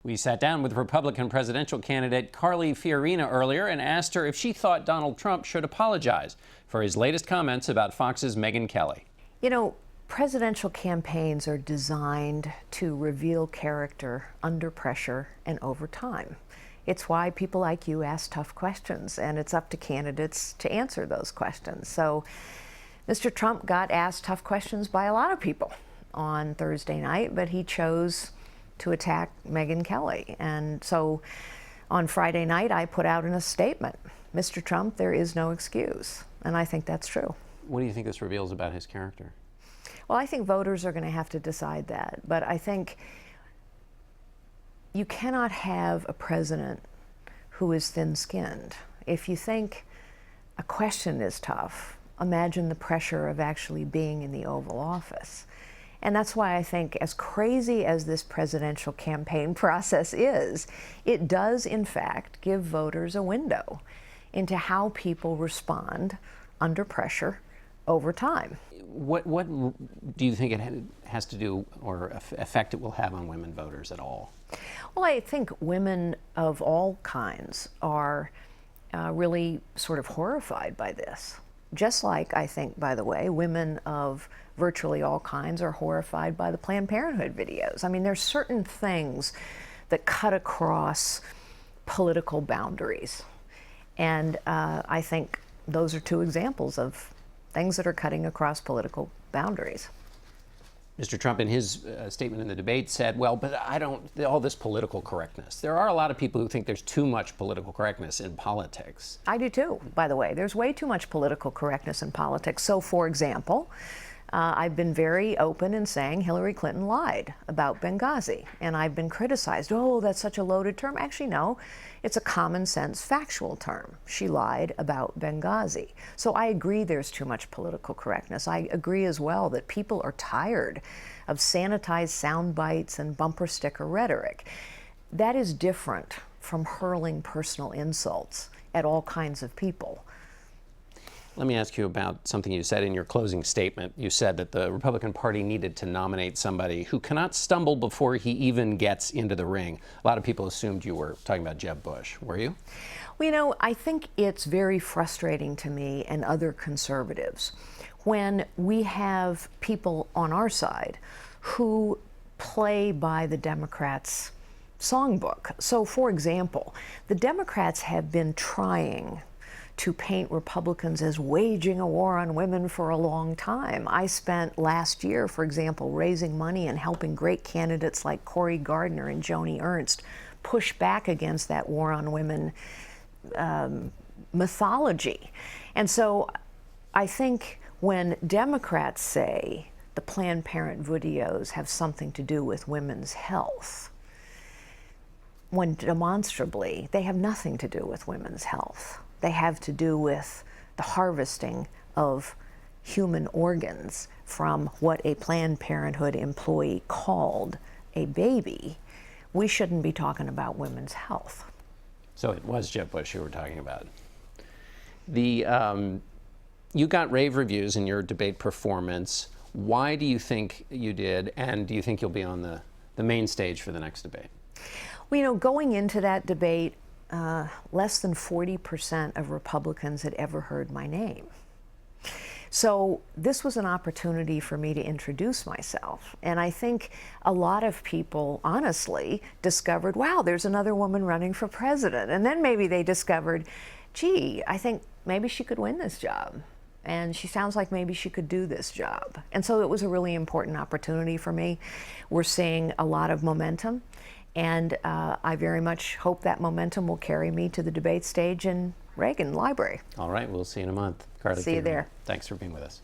We sat down with Republican presidential candidate Carly Fiorina earlier and asked her if she thought Donald Trump should apologize for his latest comments about Fox's Megyn Kelly. You know, presidential campaigns are designed to reveal character under pressure and over time. It's why people like you ask tough questions, and it's up to candidates to answer those questions. So Mr. Trump got asked tough questions by a lot of people on Thursday night, but he chose to attack Megyn Kelly. And so on Friday night, I put out in a statement, Mr. Trump, there is no excuse. And I think that's true. What do you think this reveals about his character? Well, I think voters are going to have to decide that. But I think you cannot have a president who is thin-skinned. If you think a question is tough, imagine the pressure of actually being in the Oval Office. And that's why I think, as crazy as this presidential campaign process is, it does, in fact, give voters a window into how people respond under pressure over time. What do you think it has to do, or effect it will have on women voters at all? Well, I think women of all kinds are really sort of horrified by this. Just like, I think, by the way, women of virtually all kinds are horrified by the Planned Parenthood videos. I mean, there's certain things that cut across political boundaries. And I think those are two examples of things that are cutting across political boundaries. Mr. Trump, in his statement in the debate, said, well, but I don't, all this political correctness. There are a lot of people who think there's too much political correctness in politics. I do too, by the way. There's way too much political correctness in politics. So, for example, I've been very open in saying Hillary Clinton lied about Benghazi, and I've been criticized. Oh, that's such a loaded term. Actually, no, it's a common sense factual term. She lied about Benghazi. So I agree there's too much political correctness. I agree as well that people are tired of sanitized sound bites and bumper sticker rhetoric. That is different from hurling personal insults at all kinds of people. Let me ask you about something you said in your closing statement. You said that the Republican Party needed to nominate somebody who cannot stumble before he even gets into the ring. A lot of people assumed you were talking about Jeb Bush. Were you? Well, you know, I think it's very frustrating to me and other conservatives when we have people on our side who play by the Democrats' songbook. So, for example, the Democrats have been trying to paint Republicans as waging a war on women for a long time. I spent last year, for example, raising money and helping great candidates like Cory Gardner and Joni Ernst push back against that war on women mythology. And so I think when Democrats say the Planned Parenthood videos have something to do with women's health, when demonstrably they have nothing to do with women's health. They have to do with the harvesting of human organs from what a Planned Parenthood employee called a baby. We shouldn't be talking about women's health. So it was Jeb Bush you were talking about. You got rave reviews in your debate performance. Why do you think you did, and do you think you'll be on the main stage for the next debate? Well, you know, going into that debate, less than 40% of Republicans had ever heard my name. So this was an opportunity for me to introduce myself. And I think a lot of people, honestly, discovered, wow, there's another woman running for president. And then maybe they discovered, gee, I think maybe she could win this job. And she sounds like maybe she could do this job. And so it was a really important opportunity for me. We're seeing a lot of momentum. And I very much hope that momentum will carry me to the debate stage in Reagan Library. All right, we'll see you in a month. Carly See you Fiorina, there. Thanks for being with us.